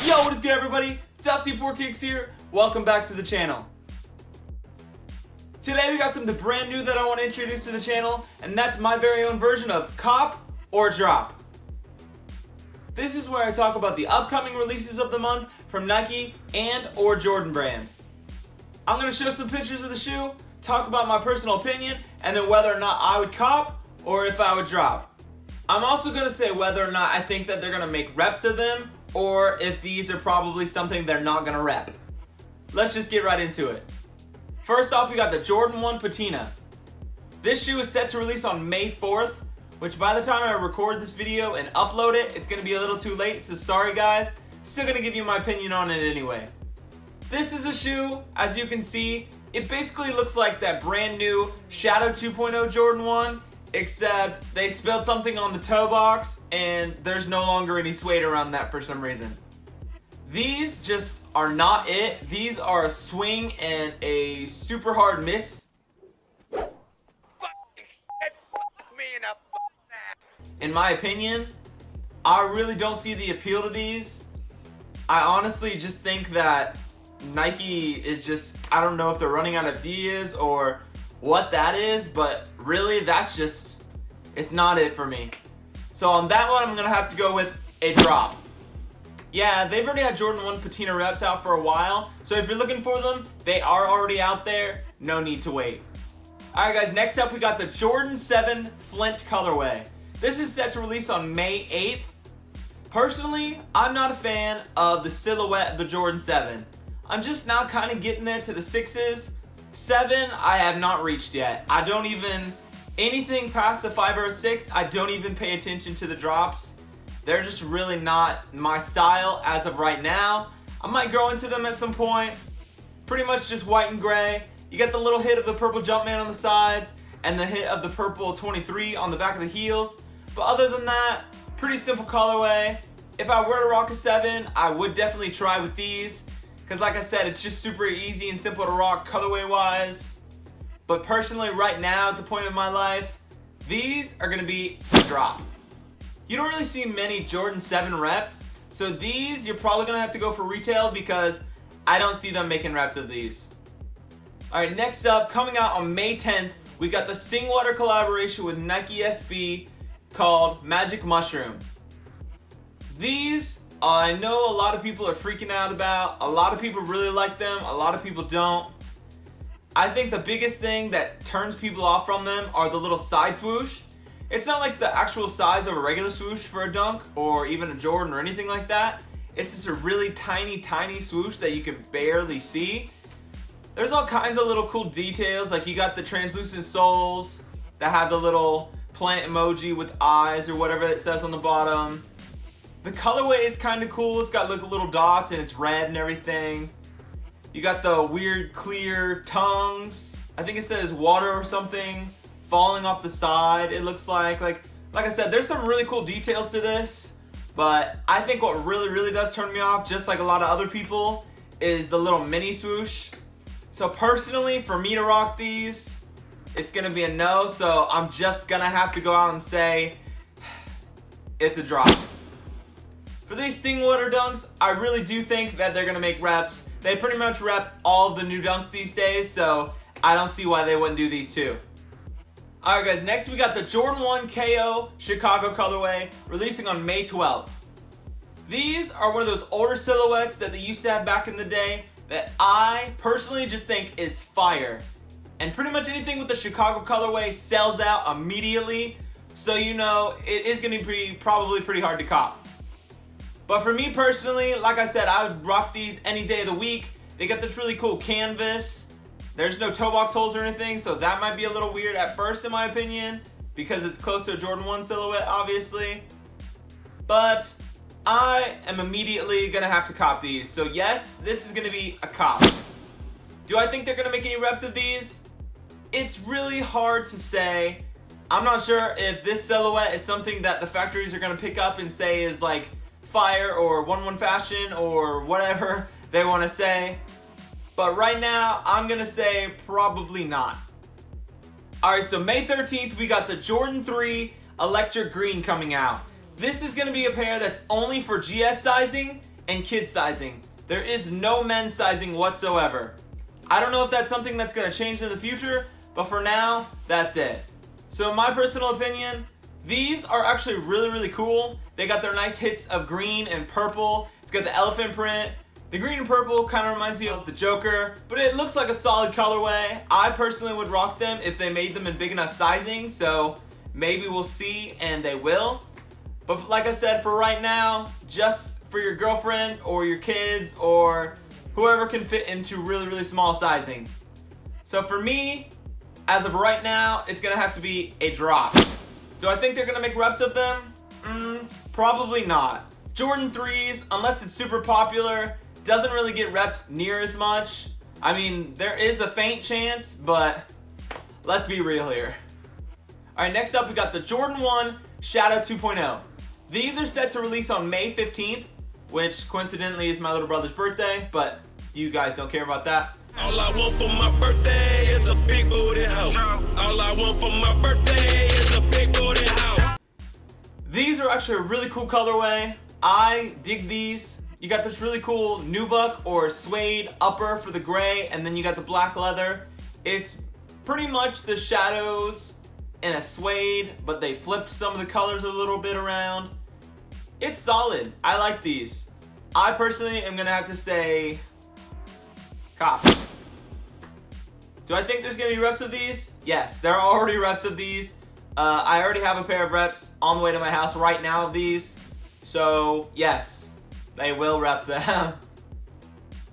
Yo, what is good everybody? Dusty4Kicks here. Welcome back to the channel. Today we got something brand new that I want to introduce to the channel, and that's my very own version of Cop or Drop. This is where I talk about the upcoming releases of the month from Nike and or Jordan brand. I'm going to show some pictures of the shoe, talk about my personal opinion, and then whether or not I would cop or if I would drop. I'm also going to say whether or not I think that they're going to make reps of them, or if these are probably something they're not going to rep. Let's just get right into it. First off, we got the Jordan 1 Patina. This shoe is set to release on May 4th, which by the time I record this video and upload it, it's going to be a little too late, so sorry guys. Still going to give you my opinion on it anyway. This is a shoe, as you can see, it basically looks like that brand new Shadow 2.0 Jordan 1, except they spilled something on the toe box and there's no longer any suede around that for some reason. These just are not it. These are a swing and a super hard miss. In my opinion, I really don't see the appeal to these. I honestly just think that Nike is just, I don't know if they're running out of ideas or what that is, but really that's just, it's not it for me. So on that one, I'm gonna have to go with a drop. Yeah, they've already had Jordan 1 Patina reps out for a while, so if you're looking for them, they are already out there, no need to wait. Alright guys, next up we got the Jordan 7 Flint colorway. This is set to release on May 8th. Personally, I'm not a fan of the silhouette of the Jordan 7. I'm just now kind of getting there to the 6s. 7, I have not reached yet. I don't even, anything past the 5 or 6, I don't even pay attention to the drops. They're just really not my style as of right now. I might grow into them at some point. Pretty much just white and gray. You get the little hit of the purple Jumpman on the sides and the hit of the purple 23 on the back of the heels. But other than that, pretty simple colorway. If I were to rock a 7, I would definitely try with these. Because like I said, it's just super easy and simple to rock colorway wise. But personally right now at the point of my life, these are going to be a drop. You don't really see many Jordan 7 reps, so these you're probably going to have to go for retail because I don't see them making reps of these. Alright, next up, coming out on May 10th, we got the Stingwater collaboration with Nike SB called Magic Mushroom. These, I know a lot of people are freaking out about. A lot of people really like them, a lot of people don't. I think the biggest thing that turns people off from them are the little side swoosh. It's not like the actual size of a regular swoosh for a dunk or even a Jordan or anything like that. It's just a really tiny swoosh that you can barely see. There's all kinds of little cool details, like you got the translucent soles that have the little plant emoji with eyes or whatever it says on the bottom. The colorway is kind of cool. It's got little dots and it's red and everything. You got the weird clear tongues. I think it says water or something falling off the side. It looks like I said, there's some really cool details to this, but I think what really does turn me off, just like a lot of other people, is the little mini swoosh. So personally, for me to rock these, it's gonna be a no, so I'm just gonna have to go out and say it's a drop. For these Stingwater dunks, I really do think that they're gonna make reps. They pretty much rep all of the new dunks these days, so I don't see why they wouldn't do these too. Alright guys, next we got the Jordan 1 KO Chicago colorway releasing on May 12th. These are one of those older silhouettes that they used to have back in the day that I personally just think is fire. And pretty much anything with the Chicago colorway sells out immediately, so you know it is going to be probably pretty hard to cop. But for me personally, like I said, I would rock these any day of the week. They got this really cool canvas. There's no toe box holes or anything, so that might be a little weird at first in my opinion, because it's close to a Jordan 1 silhouette obviously. But I am immediately going to have to cop these. So yes, this is going to be a cop. Do I think they're going to make any reps of these? It's really hard to say. I'm not sure if this silhouette is something that the factories are going to pick up and say is like fire or 1-1 fashion or whatever they want to say. But right now, I'm going to say probably not. Alright, so May 13th, we got the Jordan 3 Electric Green coming out. This is going to be a pair that's only for GS sizing and kids sizing. There is no men's sizing whatsoever. I don't know if that's something that's going to change in the future, but for now, that's it. So in my personal opinion, these are actually really, really cool. They got their nice hits of green and purple. It's got the elephant print. The green and purple kind of reminds me of the Joker, but it looks like a solid colorway. I personally would rock them if they made them in big enough sizing, so maybe we'll see, and they will. But like I said, for right now, just for your girlfriend or your kids or whoever can fit into really, really small sizing. So for me, as of right now, it's gonna have to be a drop. Do I think they're gonna make reps of them? Probably not. Jordan 3s, unless it's super popular, doesn't really get repped near as much. I mean, there is a faint chance, but let's be real here. All right, next up we got the Jordan 1 Shadow 2.0. These are set to release on May 15th, which coincidentally is my little brother's birthday, but you guys don't care about that. All I want for my birthday is a big booty hoe. All I want for my birthday is a big booty hoe. These are actually a really cool colorway. I dig these. You got this really cool nubuck or suede upper for the gray, and then you got the black leather. It's pretty much the shadows in a suede, but they flipped some of the colors a little bit around. It's solid. I like these. I personally am gonna have to say cop. Do I think there's gonna be reps of these? Yes, there are already reps of these. I already have a pair of reps on the way to my house right now of these. So yes, they will rep them.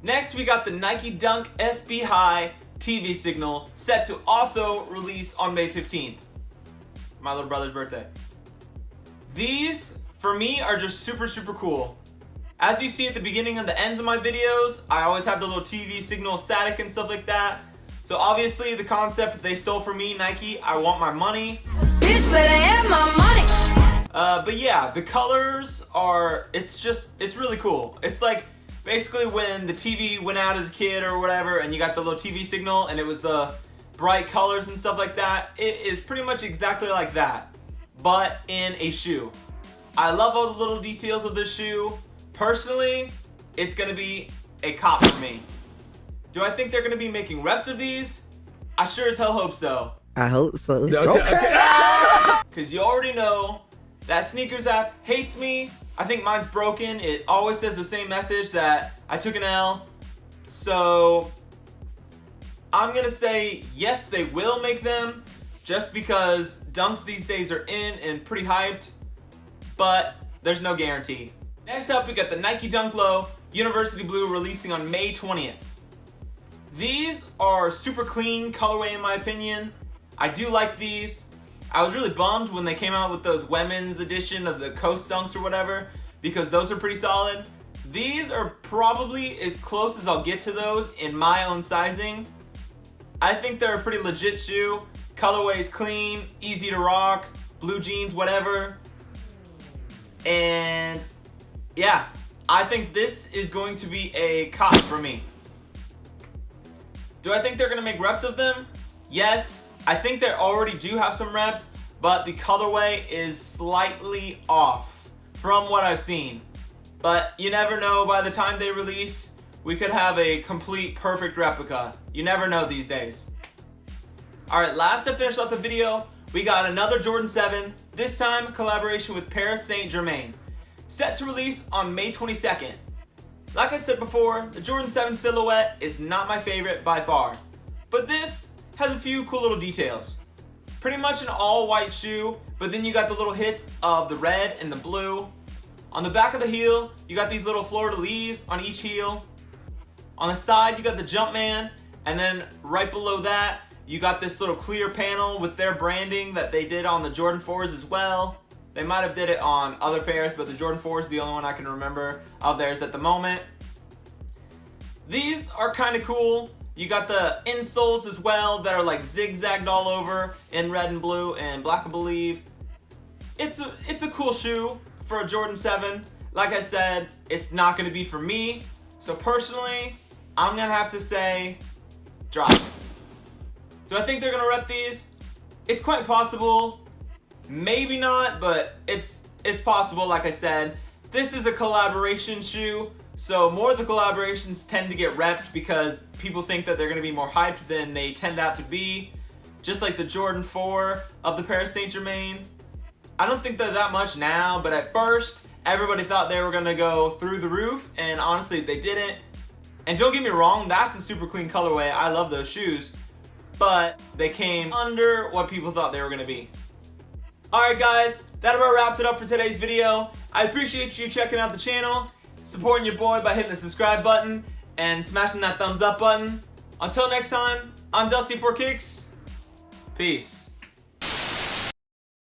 Next, we got the Nike Dunk SB High TV signal, set to also release on May 15th. My little brother's birthday. These, for me, are just super, super cool. As you see at the beginning and the ends of my videos, I always have the little TV signal static and stuff like that. So obviously the concept they sold for me, Nike, I want my money. Bitch, better have my money. But yeah, the colors are, it's really cool. It's like basically when the TV went out as a kid or whatever and you got the little TV signal and it was the bright colors and stuff like that. It is pretty much exactly like that, but in a shoe. I love all the little details of this shoe. Personally, it's gonna be a cop for me. Do I think they're gonna be making reps of these? I sure as hell hope so. I hope so. Okay. Cause you already know that sneakers app hates me. I think mine's broken. It always says the same message that I took an L. So I'm gonna say yes, they will make them just because dunks these days are in and pretty hyped, but there's no guarantee. Next up, we got the Nike Dunk Low University Blue releasing on May 20th. These are super clean colorway in my opinion. I do like these. I was really bummed when they came out with those women's edition of the Coast Dunks or whatever, because those are pretty solid. These are probably as close as I'll get to those in my own sizing. I think they're a pretty legit shoe. Colorway is clean, easy to rock, blue jeans, whatever. And yeah, I think this is going to be a cop for me. Do I think they're gonna make reps of them? Yes. I think they already do have some reps, but the colorway is slightly off from what I've seen. But you never know, by the time they release, we could have a complete perfect replica. You never know these days. Alright, last to finish off the video, we got another Jordan 7, this time a collaboration with Paris Saint-Germain. Set to release on May 22nd. Like I said before, the Jordan 7 silhouette is not my favorite by far. But this has a few cool little details. Pretty much an all white shoe, but then you got the little hits of the red and the blue. On the back of the heel, you got these little fleur-de-lis on each heel. On the side, you got the Jumpman, and then right below that, you got this little clear panel with their branding that they did on the Jordan 4s as well. They might have did it on other pairs, but the Jordan 4 is the only one I can remember of theirs at the moment. These are kind of cool. You got the insoles as well that are like zigzagged all over in red and blue and black, I believe. It's a cool shoe for a Jordan 7. Like I said, it's not going to be for me. So personally, I'm going to have to say drop. Do I think they're going to rep these? It's quite possible. Maybe not, but it's possible, like I said. This is a collaboration shoe, so more of the collaborations tend to get repped because people think that they're going to be more hyped than they tend out to be. Just like the Jordan 4 of the Paris Saint-Germain. I don't think they're that much now, but at first, everybody thought they were going to go through the roof, and honestly, they didn't. And don't get me wrong, that's a super clean colorway. I love those shoes. But they came under what people thought they were going to be. Alright guys, that about wraps it up for today's video. I appreciate you checking out the channel, supporting your boy by hitting the subscribe button, and smashing that thumbs up button. Until next time, I'm Dusty for Kicks. Peace.